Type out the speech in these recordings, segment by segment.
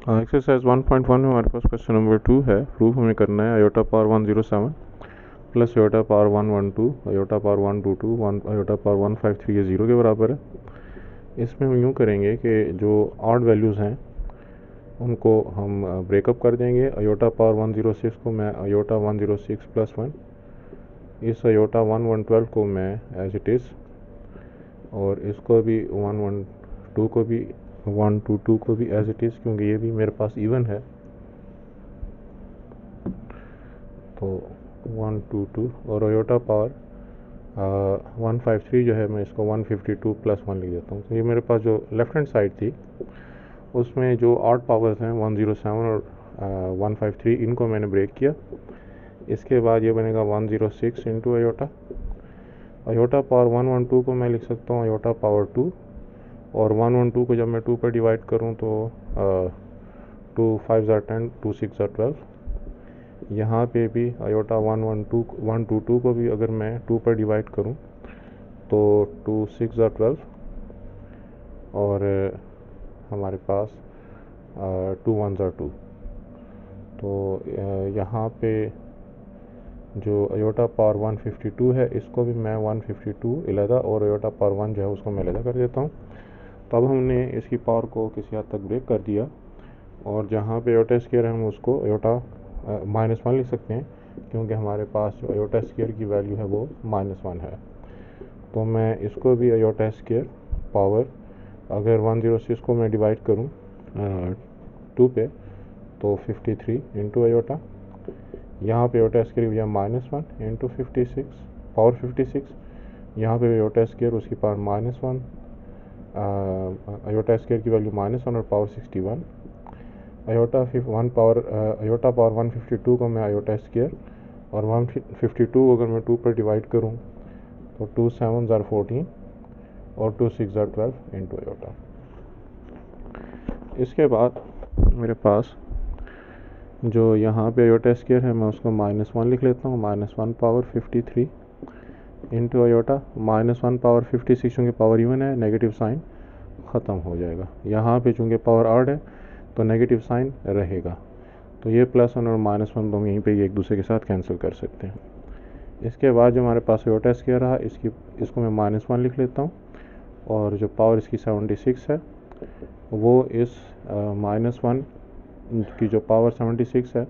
Exercise 1.1 में हमारे पास question number 2 है। प्रूफ हमें करना है iota power 107 plus iota power 112 iota power 122 iota power 153 ये ज़ीरो के बराबर है। इसमें हम यूँ करेंगे कि जो ऑड वैल्यूज़ हैं उनको हम ब्रेकअप कर देंगे। आयोटा पावर 106 को मैं आयोटा 106 प्लस 1, इस आयोटा 112 को मैं एज इट इज़, और इसको भी 112 को भी 122 को भी एज इट इज़, क्योंकि ये भी मेरे पास इवन है। तो 122 और आयोटा पावर 153 जो है मैं इसको 152 प्लस 1 लिख देता हूँ। तो ये मेरे पास जो लेफ़्ट हैंड साइड थी उसमें जो ऑड पावर्स हैं 107 और 153 इनको मैंने ब्रेक किया। इसके बाद ये बनेगा 106 इंटू आयोटा। आयोटा पावर 112 को मैं लिख सकता हूँ आयोटा पावर 2, और 112 को जब मैं 2 पर डिवाइड करूँ तो 2 5 ज़ा 10, 2 6 ज़ा 12। यहाँ पे भी आयोटा 122 को भी अगर मैं 2 पर डिवाइड करूँ तो 2 6 ज़ा 12, और हमारे पास 2 1 ज़ा 2। तो यहाँ पे जो आयोटा पावर 152 है इसको भी मैं 152 अलहदा और आयोटा पावर 1 जो है उसको मैं अलहदा कर देता हूँ। तब हमने इसकी पावर को किसी हद तक ब्रेक कर दिया, और जहाँ पे आयोटा स्क्वायर है हम उसको आयोटा -1 लिख सकते हैं, क्योंकि हमारे पास जो आयोटा स्क्वायर की वैल्यू है वो -1 है। तो मैं इसको भी आयोटा स्क्वायर पावर अगर 106 को मैं डिवाइड करूँ 2 पे तो 53 इंटू आयोटा, यहाँ पे आयोटा स्क्वायर भी -1 इंटू 56 पावर 56, यहाँ पे आयोटा स्क्वायर उसकी पावर -1, आयोटा स्क्वायर की वैल्यू -1 और पावर 61। आयोटा 152 को मैं आयोटा स्क्वायर और 152 को अगर मैं 2 पर डिवाइड करूँ तो 2 7 ज़ा 14 और 2 6 ज़ा 12 इंटू आयोटा। इसके बाद मेरे पास जो यहाँ पे आयोटा स्क्वायर है मैं उसको -1 लिख लेता हूँ, -1 पावर 53 इंटू आयोटा, -1 पावर 56 चूँकि पावर इवन है नेगेटिव साइन ख़त्म हो जाएगा। यहाँ पे चूँकि पावर ऑड है तो नेगेटिव साइन रहेगा, तो ये +1 और -1 तो हम यहीं पे एक दूसरे के साथ कैंसिल कर सकते हैं। इसके बाद जो हमारे पास आयोटा स्क्वायर रहा इसको मैं -1 लिख लेता हूँ, और जो पावर इसकी 76 है वो इस -1 की जो पावर 76 है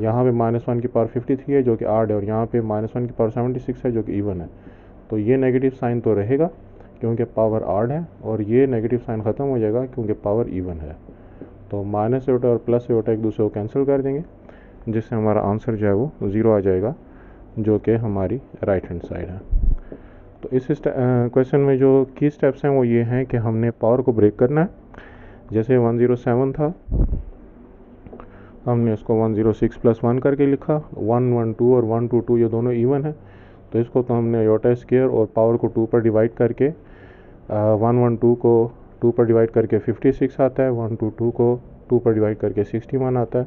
यहाँ पे -1 की पावर 53 है जो कि ऑड है, और यहाँ पे -1 की पावर 76 है जो कि इवन है। तो ये नेगेटिव साइन तो रहेगा क्योंकि पावर ऑड है, और ये नेगेटिव साइन ख़त्म हो जाएगा क्योंकि पावर इवन है। तो माइनस आयोटा और प्लस आयोटा एक दूसरे को कैंसिल कर देंगे, जिससे हमारा आंसर जो है वो 0 आ जाएगा, जो कि हमारी राइट हैंड साइड है। तो इस क्वेश्चन में जो की स्टेप्स हैं वो ये हैं कि हमने पावर को ब्रेक करना है। जैसे 107 था हमने उसको 106 प्लस 1 करके लिखा, 112 और 122 ये दोनों इवन है, तो इसको तो हमने आयोटा स्क्वायर और पावर को 2 पर डिवाइड करके 112 को 2 पर डिवाइड करके 56 आता है, 122 को 2 पर डिवाइड करके 61 आता है।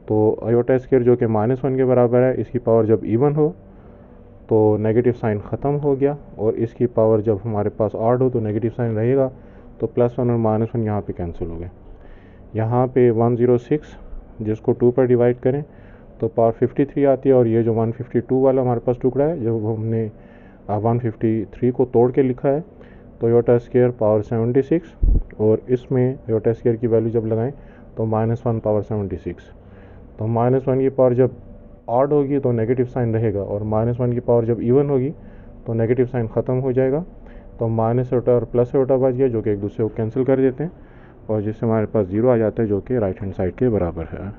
तो आयोटा स्क्वायर जो कि -1 के बराबर है, इसकी पावर जब इवन हो तो नेगेटिव साइन ख़त्म हो गया, और इसकी पावर जब हमारे पास ऑड हो तो नेगेटिव साइन रहेगा, तो +1 और -1 यहाँ पे कैंसिल हो गए। यहाँ पे 106 जिसको 2 पर डिवाइड करें तो पावर 53 आती है, और ये जो 152 वाला हमारे पास टुकड़ा है जब हमने 153 को तोड़ के लिखा है तो आयोटा स्क्वायर पावर 76, और इसमें आयोटा स्क्वायर की वैल्यू जब लगाएं तो -1 पावर 76। तो -1 की पावर जब ऑड होगी तो नेगेटिव साइन रहेगा, और -1 की पावर जब इवन होगी तो नेगेटिव साइन ख़त्म हो जाएगा। तो माइनस आयोटा और प्लस आयोटा बच गया जो कि एक दूसरे को कैंसिल कर देते हैं, और जिससे हमारे पास 0 आ जाता है जो कि राइट हैंड साइड के बराबर है।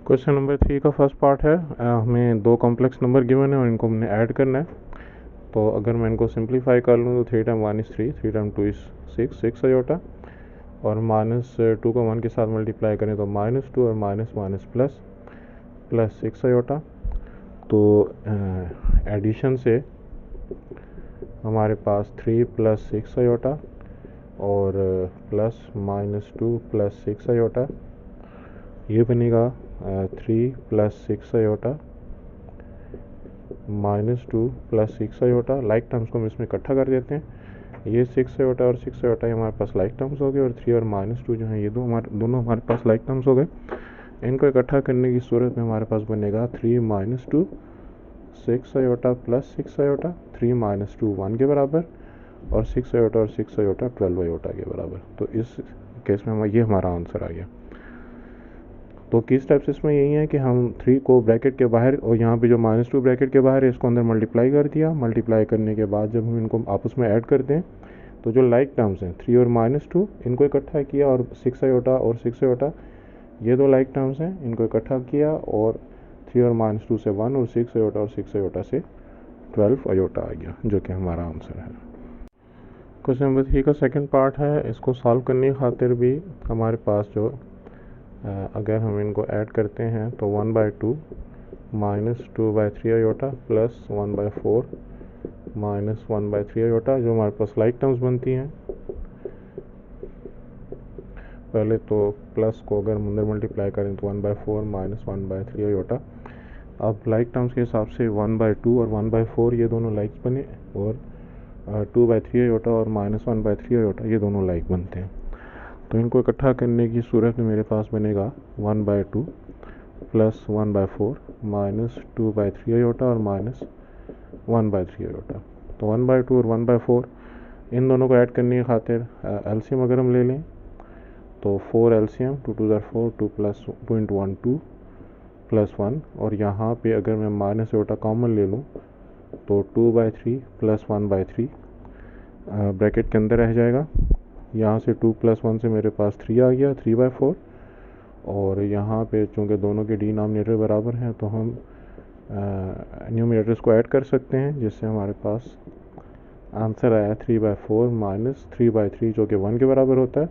क्वेश्चन नंबर 3 का फर्स्ट पार्ट है, हमें 2 कॉम्प्लेक्स नंबर गिवन है और इनको हमने ऐड करना है। तो अगर मैं इनको सिंप्लीफाई कर लूँ तो 3 time 1 is 3, 3 time 2 is 6 iota, और -2 को 1 के साथ मल्टीप्लाई करें तो -2 और माइनस प्लस 6 आयोटा। तो एडिशन से हमारे पास 3 + 6 आयोटा और +-2 + 6 आयोटा, ये बनेगा 3 + 6 आयोटा -2 + 6 आयोटा। लाइक टर्म्स को हम इसमें इकट्ठा कर देते हैं, ये 6 आयोटा और 6 आयोटा ये हमारे पास लाइक टर्म्स हो गए, और 3 और -2 जो हैं ये दोनों हमारे पास लाइक टर्म्स हो गए। इनको इकट्ठा करने की सूरत में हमारे पास बनेगा 3 - 2 6 आयोटा प्लस 6 आयोटा, 3 - 2 1 के बराबर, और 6 आयोटा और 6 आयोटा 12 आयोटा के बराबर। तो इस केस में ये हमारा आंसर आ गया। तो किस टाइप से इसमें यही है कि हम 3 को ब्रैकेट के बाहर, और यहाँ पे जो -2 ब्रैकेट के बाहर है इसको अंदर मल्टीप्लाई कर दिया। मल्टीप्लाई करने के बाद जब हम इनको आपस में ऐड करते हैं तो जो लाइक टर्म्स हैं 3 और -2 इनको इकट्ठा किया, और 6 आयोटा और 6 आयोटा ये दो लाइक टर्म्स हैं, इनको इकट्ठा किया, और 3 और -2 से 1, और 6 आयोटा और 6 आयोटा से 12 आयोटा आ गया, जो कि हमारा आंसर है। क्वेश्चन नंबर 3 का सेकंड पार्ट है। इसको सॉल्व करने की खातिर भी हमारे पास जो अगर हम इनको ऐड करते हैं तो 1/2 -2/3 आयोटा प्लस 1/4 -1/3 आयोटा जो हमारे पास लाइक टर्म्स बनती हैं। पहले तो प्लस को अगर हम अंदर मल्टीप्लाई करें तो 1/4 -1/3 आयोटा। अब लाइक टर्म्स के हिसाब से 1/2 और 1/4 ये दोनों लाइक्स बने, और 2/3 आयोटा और -1/3 आयोटा ये दोनों लाइक बनते हैं। तो इनको इकट्ठा करने की सूरत में मेरे पास बनेगा 1/2 प्लस 1/4 -2/3 आयोटा और -1/3 आयोटा। तो 1/2 और 1/4 इन दोनों को ऐड करने की खातिर एलसीएम अगर हम ले लें तो 4 एलसीएम 2 2 4 2 + 2 × 1 2 + 1, और यहाँ पे अगर मैं माइनस आयोटा कॉमन ले लूँ तो 2/3 प्लस 1/3 ब्रैकेट के अंदर रह जाएगा। यहाँ से 2 + 1 से मेरे पास 3 आ गया, 3/4, और यहाँ पे चूँकि दोनों के डिनोमिनेटर बराबर हैं तो हम न्यूमरेटर्स को ऐड कर सकते हैं, जिससे हमारे पास आंसर आया 3/4 - 3/3 जो कि 1 के बराबर होता है।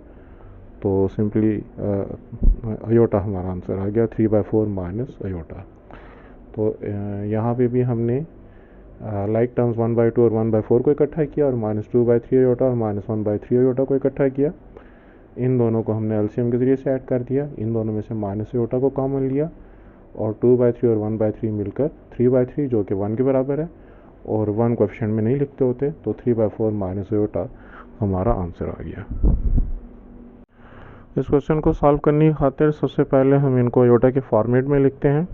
तो सिंपली आयोटा हमारा आंसर आ गया 3/4 - आयोटा। तो यहाँ पे भी हमने लाइक टर्म्स 1/2 और 1/4 को इकट्ठा किया, और -2/3 आयोटा और -1/3 आयोटा को इकट्ठा किया। इन दोनों को हमने एलसीएम के ज़रिए से ऐड कर दिया। इन दोनों में से माइनस आयोटा को कॉमन लिया, और 2/3 और 1/3 मिलकर 3/3 जो कि 1 के बराबर है, और 1 कोएफिशिएंट में नहीं लिखते होते, तो 3/4 - आयोटा हमारा आंसर आ गया। इस क्वेश्चन को सॉल्व करने की खातिर सबसे पहले हम इनको आयोटा के फॉर्मेट में लिखते हैं।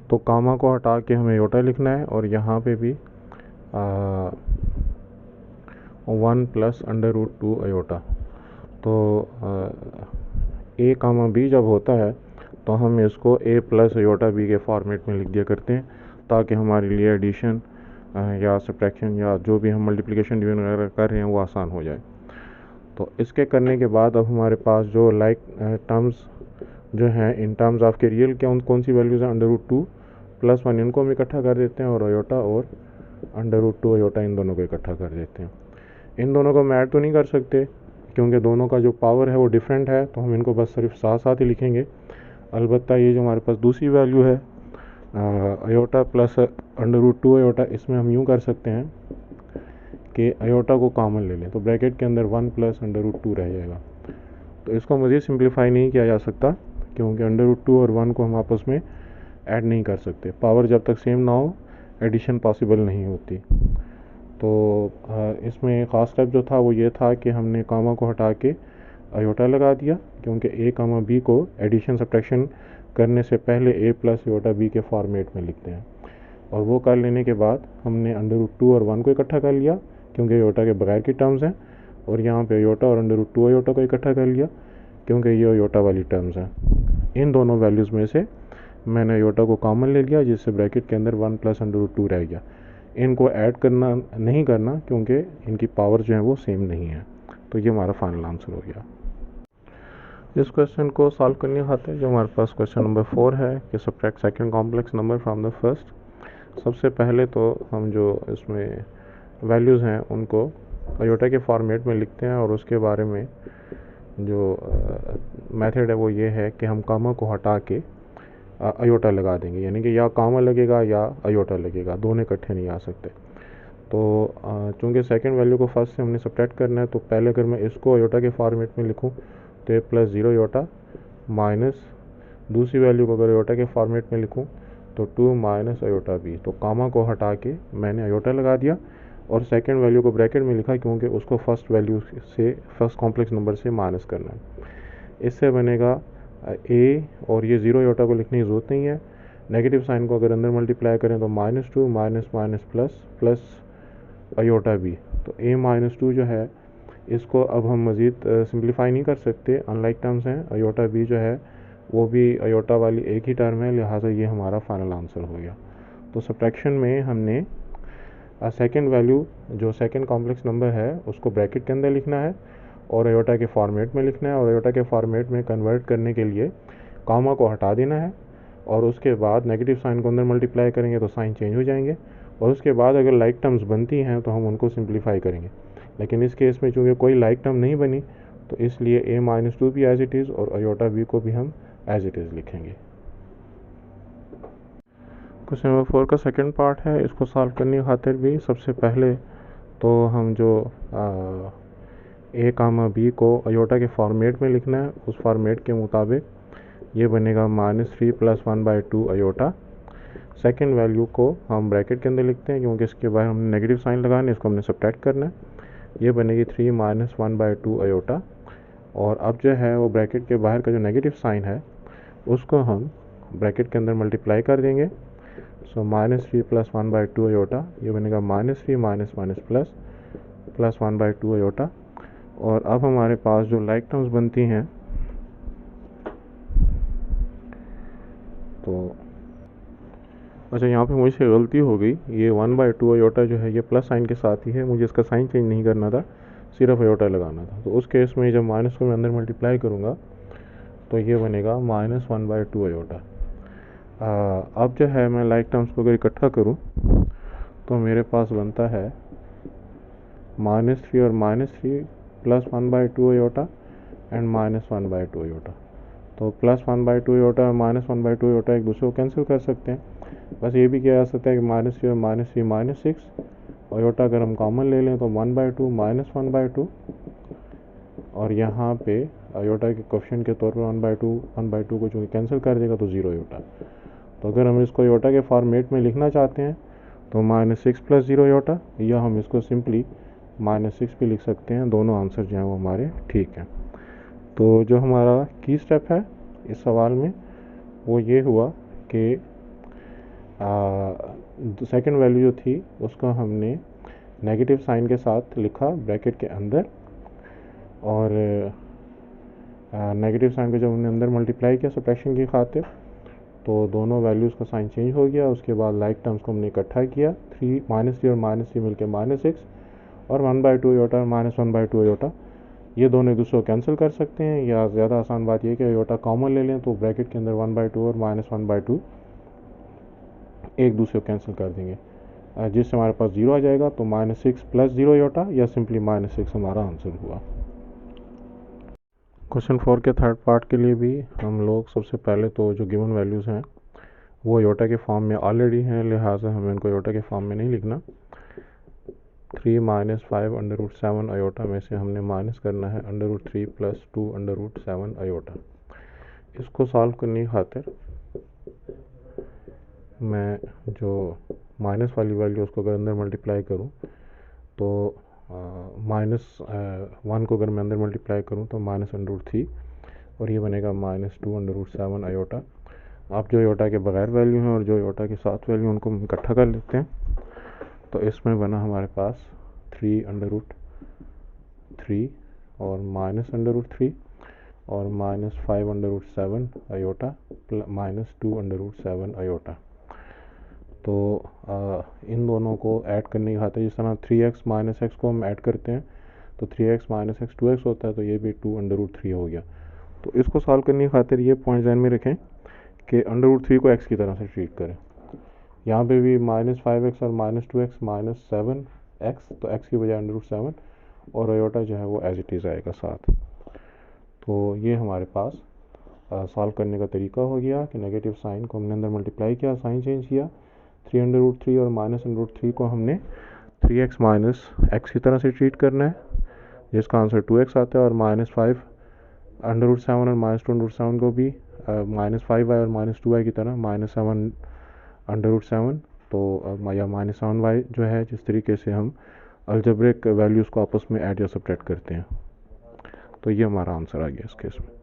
तो कामा को हटा के हमें आयोटा लिखना है, और यहाँ पे भी 1 + √2 आयोटा। तो a, b जब होता है तो हम इसको a + आयोटा b के फॉर्मेट में लिख दिया करते हैं, ताकि हमारे लिए एडिशन या सब्ट्रैक्शन या जो भी हम मल्टीप्लिकेशन डिवीजन वगैरह कर रहे हैं वो आसान हो जाए। तो इसके करने के बाद अब हमारे पास जो लाइक टर्म्स जो हैं इन टर्म्स ऑफ के रियल क्या कौन सी वैल्यूज़ हैं, √2 + 1 इनको हम इकट्ठा कर देते हैं, और आयोटा और √2 आयोटा इन दोनों को इकट्ठा कर देते हैं। इन दोनों को हम ऐड तो नहीं कर सकते क्योंकि दोनों का जो पावर है वो डिफरेंट है, तो हम इनको बस सिर्फ साथ साथ ही लिखेंगे। अलबत्ता ये जो हमारे पास दूसरी वैल्यू है आयोटा प्लस √2 आयोटा, इसमें हम यूँ कर सकते हैं कि आयोटा को कॉमन ले लें, तो ब्रैकेट के अंदर 1 + √2 रह जाएगा। तो इसको मज़ीद सिंप्लीफाई नहीं किया जा सकता क्योंकि √2 और 1 को हम आपस में ऐड नहीं कर सकते। पावर जब तक सेम ना हो एडिशन पॉसिबल नहीं होती। तो इसमें ख़ास स्टेप जो था वो ये था कि हमने कामा को हटा के आयोटा लगा दिया, क्योंकि a, b को एडिशन सब्ट्रैक्शन करने से पहले a + आयोटा b के फॉर्मेट में लिखते हैं। और वो कर लेने के बाद हमने √2 और 1 को इकट्ठा कर लिया क्योंकि आयोटा के बगैर की टर्म्स हैं, और यहाँ पे आयोटा और √2 आयोटा को इकट्ठा कर लिया क्योंकि ये आयोटा वाली टर्म्स हैं। इन दोनों वैल्यूज़ में से मैंने आयोटा को कॉमन ले लिया, जिससे ब्रैकेट के अंदर 1 + √2 रह गया। इनको ऐड करना नहीं करना क्योंकि इनकी पावर जो है वो सेम नहीं है। तो ये हमारा फाइनल आंसर हो गया। इस क्वेश्चन को सॉल्व करने खातिर जो हमारे पास क्वेश्चन नंबर 4 है कि subtract second complex number from the first. सबसे पहले तो हम जो इसमें वैल्यूज़ हैं उनको आयोटा के फॉर्मेट में लिखते हैं, और उसके बारे में जो मेथड है वो ये है कि हम कामा को हटा के आयोटा लगा देंगे, यानी कि या कामा लगेगा या आयोटा लगेगा, दोनों इकट्ठे नहीं आ सकते। तो चूँकि सेकंड वैल्यू को फर्स्ट से हमने सब्ट्रैक्ट करना है, तो पहले अगर मैं इसको आयोटा के फॉर्मेट में लिखूं तो a + 0 आयोटा माइनस दूसरी वैल्यू को अगर आयोटा के फॉर्मेट में लिखूं तो 2 - आयोटा b। तो कामा को हटा के मैंने आयोटा लगा दिया, और सेकंड वैल्यू को ब्रैकेट में लिखा क्योंकि उसको फर्स्ट वैल्यू से फर्स्ट कॉम्प्लेक्स नंबर से माइनस करना है। इससे बनेगा ए, और ये ज़ीरो आयोटा को लिखने की ज़रूरत नहीं है। नेगेटिव साइन को अगर अंदर मल्टीप्लाई करें तो -2 minus minus plus plus iota B. तो a-2 जो है इसको अब हम मज़ीद सिंप्लीफाई नहीं कर सकते, अनलाइक टर्म्स हैं। आयोटा बी जो है वो भी आयोटा वाली एक ही टर्म है, लिहाजा ये हमारा फाइनल आंसर हो गया। तो सब्ट्रैक्शन में हमने सेकंड वैल्यू जो सेकंड कॉम्प्लेक्स नंबर है उसको ब्रैकेट के अंदर लिखना है और आयोटा के फॉर्मेट में लिखना है, और आयोटा के फॉर्मेट में कन्वर्ट करने के लिए कॉमा को हटा देना है, और उसके बाद नेगेटिव साइन को अंदर मल्टीप्लाई करेंगे तो साइन चेंज हो जाएंगे, और उसके बाद अगर लाइक टर्म्स बनती हैं तो हम उनको सिंप्लीफाई करेंगे। लेकिन इस केस में चूँकि कोई लाइक टर्म नहीं बनी तो इसलिए a-2 भी एज इट इज़ और आयोटा बी को भी हम एज इट इज़ लिखेंगे। क्वेश्चन नंबर 4 का सेकंड पार्ट है। इसको सॉल्व करने की खातिर भी सबसे पहले तो हम जो ए कामा बी को आयोटा के फॉर्मेट में लिखना है, उस फॉर्मेट के मुताबिक ये बनेगा -3 + 1/2 आयोटा। सेकंड वैल्यू को हम ब्रैकेट के अंदर लिखते हैं क्योंकि इसके बाद हमने नेगेटिव साइन लगाना है, इसको हमने सब्ट्रैक्ट करना है। ये बनेगी 3 - 1/2 आयोटा, और अब जो है वो ब्रैकेट के बाहर का जो नेगेटिव साइन है उसको हम ब्रैकेट के अंदर मल्टीप्लाई कर देंगे। सो -3 + 1/2 आयोटा, ये बनेगा -3 minus minus plus plus 1/2 iota. और अब हमारे पास जो लाइक टर्म्स बनती हैं तो अच्छा, यहाँ पे मुझसे गलती हो गई, ये 1/2 आयोटा जो है ये प्लस साइन के साथ ही है, मुझे इसका साइन चेंज नहीं करना था, सिर्फ आयोटा लगाना था। तो उस केस में जब माइनस को मैं अंदर मल्टीप्लाई करूँगा तो ये बनेगा -1/2 आयोटा। अब जो है मैं लाइक टर्म्स को अगर इकट्ठा करूँ तो मेरे पास बनता है -3 और -3 + 1/2 आयोटा एंड -1/2 आयोटा। तो +1/2 आयोटा और -1/2 आयोटा एक दूसरे को कैंसिल कर सकते हैं। बस ये भी किया जा सकता है कि -3 और -3 -6 आयोटा अगर हम कॉमन ले लें तो 1/2 -1/2, और यहाँ पे आयोटा के कोफिशिएंट के तौर पर 1/2 को चूँकि कैंसिल कर देगा तो 0 आयोटा। तो अगर हम इसको आयोटा के फॉर्मेट में लिखना चाहते हैं तो -6 + 0 आयोटा, या हम इसको सिंपली -6 भी लिख सकते हैं। दोनों आंसर जो हैं वो हमारे ठीक हैं। तो जो हमारा की स्टेप है इस सवाल में वो ये हुआ कि सेकंड वैल्यू जो थी उसको हमने नेगेटिव साइन के साथ लिखा ब्रैकेट के अंदर, और नेगेटिव साइन को जब हमने अंदर मल्टीप्लाई किया सब्ट्रैक्शन की खातिर तो दोनों वैल्यूज़ का साइन चेंज हो गया। उसके बाद लाइक टर्म्स को हमने इकट्ठा किया, -3 और -3 मिलकर -6, और 1/2 आयोटा और -1/2 आयोटा, ये दोनों एक दूसरे को कैंसिल कर सकते हैं, या ज़्यादा आसान बात यह कि आयोटा कॉमन ले लें तो ब्रैकेट के अंदर 1/2 और -1/2 एक दूसरे को कैंसिल कर देंगे, जिससे हमारे पास 0 आ जाएगा। तो -6 + 0 आयोटा या सिंपली -6 हमारा आंसर हुआ। क्वेश्चन 4 के थर्ड पार्ट के लिए भी हम लोग सबसे पहले तो जो गिवन वैल्यूज़ हैं वो आयोटा के फॉर्म में ऑलरेडी हैं, लिहाजा हमें इनको आयोटा के फॉर्म में नहीं लिखना। 3 - 5√7 आयोटा में से हमने माइनस करना है √3 + 2√7 आयोटा। इसको सॉल्व करने की खातिर मैं जो माइनस वाली वैल्यू उसको अगर अंदर मल्टीप्लाई करूं तो -1 को अगर मैं अंदर मल्टीप्लाई करूं तो -√3, और ये बनेगा -2√7 आयोटा। आप जो आयोटा के बगैर वैल्यू हैं और जो आयोटा के साथ वैल्यू उनको हम इकट्ठा कर लेते हैं। तो इसमें बना हमारे पास 3√3 और -√3 और -5√7 आयोटा -2√7 आयोटा। तो इन दोनों को ऐड करने की खातिर जिस तरह 3x - x को हम ऐड करते हैं तो 3x - x 2x होता है, तो ये भी 2√3 हो गया। तो इसको सॉल्व करने की खातिर ये पॉइंट ध्यान में रखें कि √3 को x की तरह से ट्रीट करें। यहाँ पे भी -5x और -2x -7x, तो x की बजाय √7, और आयोटा जो है वो एज इट इज़ आएगा साथ। तो ये हमारे पास सॉल्व करने का तरीका हो गया कि नेगेटिव साइन को हमने अंदर मल्टीप्लाई किया, साइन चेंज किया, 3√3 और -√3 को हमने 3x - x की तरह से ट्रीट करना है, जिसका आंसर 2x आता है, और -5√7 और -2√7 को भी -5y और -2y की तरह -7√7, तो या -7y जो है जिस तरीके से हम अलजेब्रिक वैल्यूज़ को आपस में ऐड या सब्ट्रैक्ट करते हैं। तो ये हमारा आंसर आ गया इस केस में।